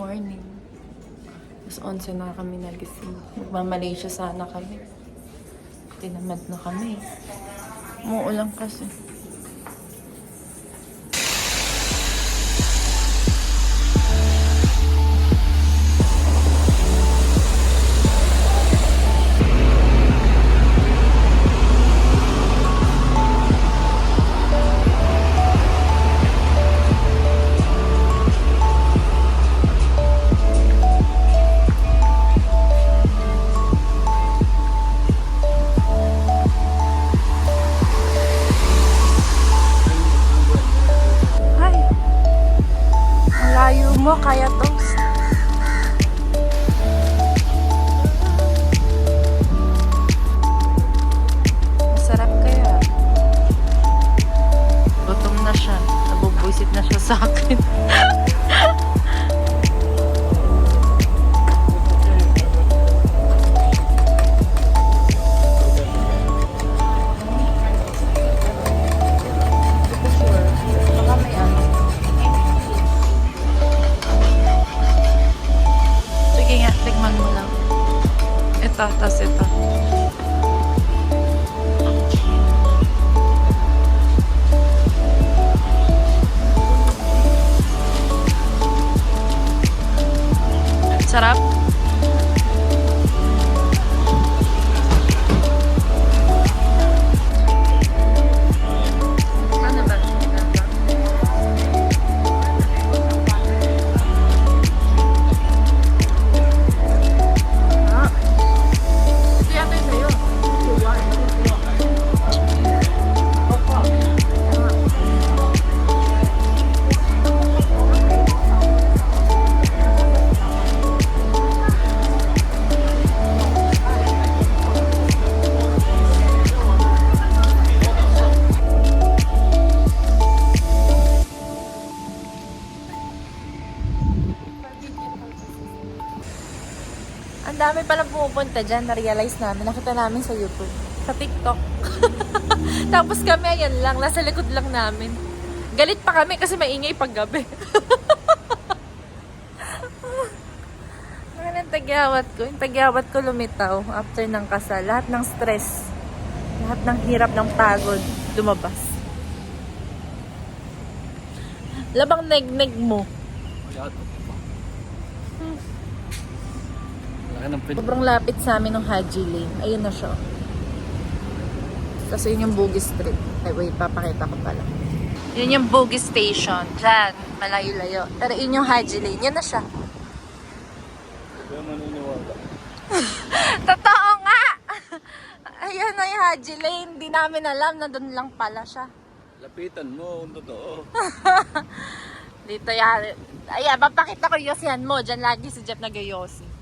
morning. Mas 11 na kami nagising. Magmamalaysia sana kami. Tinamad na kami. Umuulan kasi. Mo kaya toast. Masarap kaya. Gutom na siya. Nabubwisit na siya sa akin. Tikman mo lang. Ito, tas ito. Sarap. Ano ba? Ang dami palang pumupunta dyan, na-realize namin. Nakita namin sa YouTube. Sa TikTok. Tapos kami, ayan lang. Nasa likod lang namin. Galit pa kami kasi maingay pag gabi. Ang tagyawat ko. Yung tagyawat ko lumitaw after ng kasal. Lahat ng stress. Lahat ng hirap, ng pagod. Lumabas. Labang neg-neg mo. Sobrang lapit sa amin ng Haji Lane. Ayun na siya. Kasi yun yung Bugis Street. Ay, wait, papakita ko pala. Yun yung Bugis Station. Diyan, malayo-layo. Pero yun yung Haji Lane. Yun na siya. Totoo nga! Ayun na yung Haji Lane. Hindi namin alam na doon lang pala siya. Lapitan mo, kung totoo. Dito yan. Ayan, papakita ko yosihan mo. Diyan lagi si Jeff nag-yosi.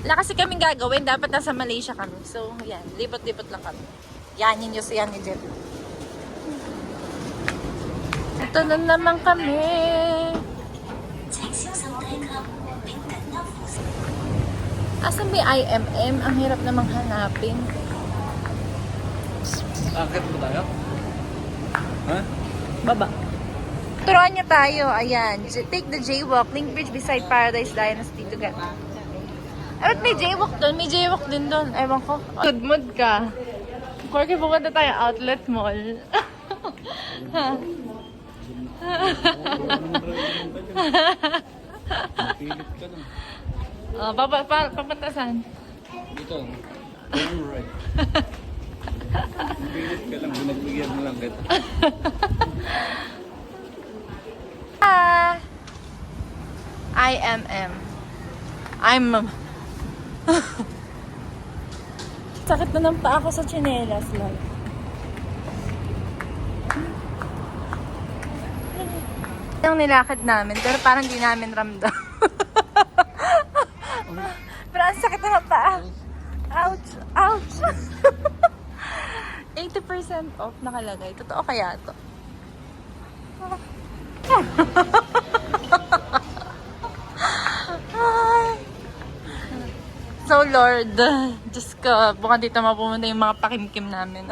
Wala kasi kaming gagawin. Dapat nasa Malaysia kami. So, yan. Libot-libot lang kami. Yan, yun yung siyan ni Jeff. Ito na naman kami. Asan may IMM? Ang hirap namang hanapin. Akit mo tayo? Ha? Baba. Turuan niya tayo. Ayan. Take the jaywalk. Link Bridge beside Paradise Dynasty to get. At may jaywalk doon. May jaywalk din doon. Ewan ko. Good mood ka. Corky, pumunta tayo outlet mall. Mapilit ka na. Papunta saan? Dito. Turn right. Mapilit ka lang. Binagbigyan mo lang kita. IMM. Sakit na ng paa ko sa tsinelas lang. Yung nilakad namin, pero parang di namin ramdam. Pero ang sakit na ng paa. Ouch! Ouch! 80% off nakalagay. Totoo kaya to? So Lord, Diyos ko, bukan dito mapumunta yung mga pakimkim namin.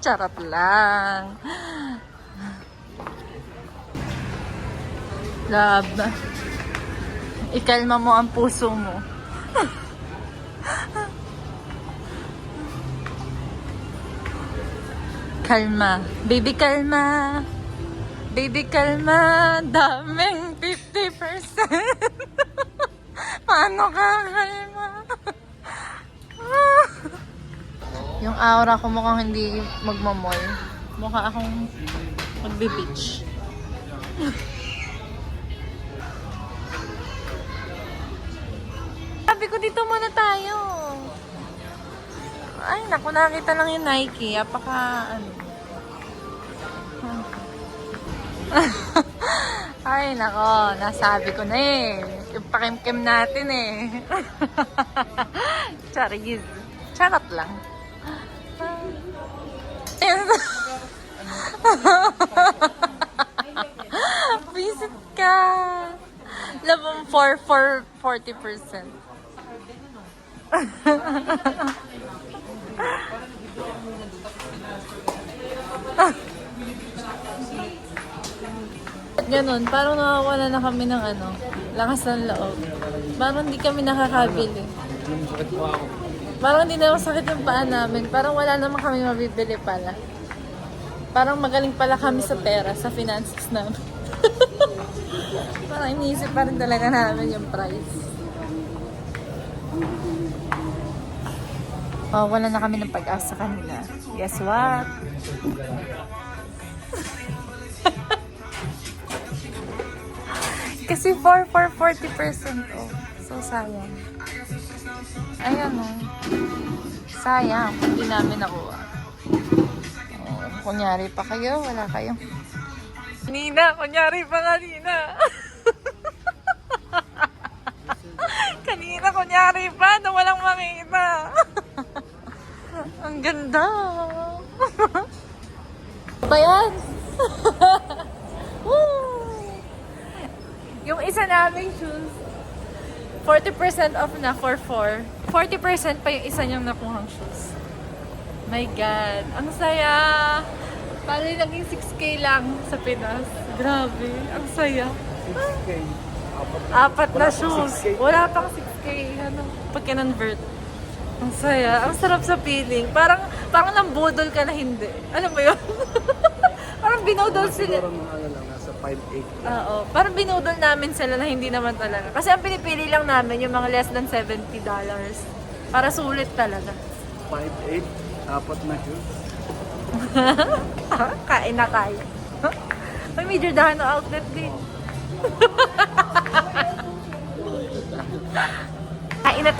Charot lang. Love. Ikalma mo ang puso mo. Kalma. Baby, kalma. Baby, kalma. Daming 50%. Paano ka kalma? Yung aura ko mukhang hindi magmamall. Mukha akong magbe-beach. Sabi ko dito muna tayo. Ay, naku, nakita lang yung Nike. Apaka, ano. Ay, nako, nasabi ko na eh. Yung pakimkim natin eh. Charis. Charot lang. Visit ka. Labang 40%. Ganon, parang nawawala na kami ng ano, lakas ng loob. Parang hindi kami nakakabili. Parang hindi na masakit yung paa namin. Parang wala naman kami mabibili pala. Parang magaling pala kami sa pera, sa finances namin. Parang iniisip pa rin talaga namin yung price. Oh, wala na kami ng pag-asa kanila. Guess what? Kasi 40% off. So, sayang. Ayan o. Sayang. Hindi namin nakuha. Oh, kunyari pa kayo. Wala kayo. Nina, kunyari pa nga Nina. Kanina, kunyari pa na walang makita. Ang ganda. Ba yan? Yung isa naming shoes, 40% off na for 4. 40% pa yung isa niyang nakuhang shoes. My God. Ang saya. Paano naging 6K lang sa Pinas? Grabe. Ang saya. 6K. Apat na shoes. Wala pang 6K. Ano, pag kinonvert. Ang saya. Ang sarap sa feeling. Parang nambudol ka na hindi. Alam mo yun? Parang binudol sila. Siguro mga ano lang, nasa 5-8. Oo. Parang binudol namin sila na hindi naman talaga. Kasi ang pinipili lang namin yung mga less than $70. Para sulit talaga. 5-8, apat na shoes. Kain na kaya. May medyo Dahano outlet din. Kain na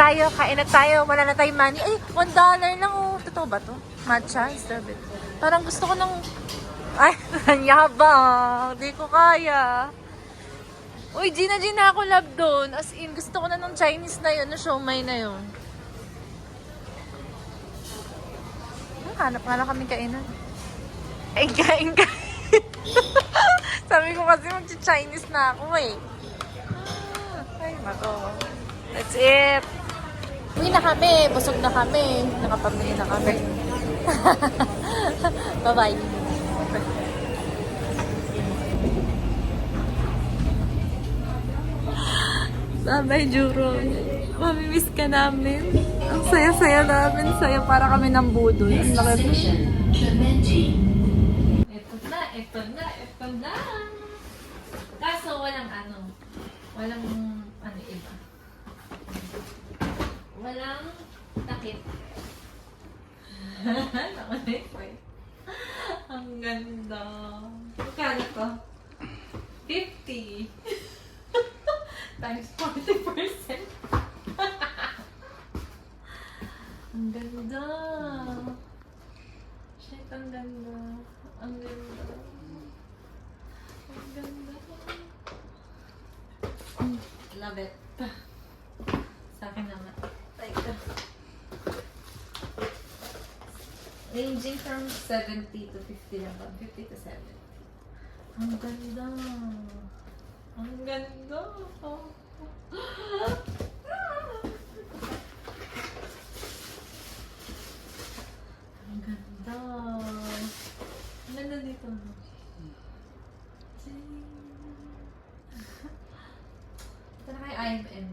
tayo. Wala na tayong money. Ay, $1 lang oh. Totoo ba to? Matcha instead of it. Parang gusto ko ng... Ay, yabang. Di ko kaya. Uy, Gina ako love doon. As in, gusto ko na nung Chinese na yun, na siomai na yun. Hanap nga lang kami kainan. Ay, kain. Sabi ko kasi mag-Chinese na ako eh. Ay, mako. That's it. Uwi na kami. Busog na kami. Nakapamili na kami. Bye-bye. Bye-bye, Juro. Mamimiss ka namin. Ang saya-saya namin. Saya para kami ng budol. Ang laki. Ito na. Kaso walang iba. Walang takip. Ang ganda. Magkano to? 50. Times 40%. Ang ganda. Shit, ang ganda. Ang ganda. Ang ganda. Love it. Sa akin naman. Like that. Ranging from 70 to 50 lang ba? 50 to 70. Ang ganda. Ang ganda. Ang ganda. Ito na kay IMM.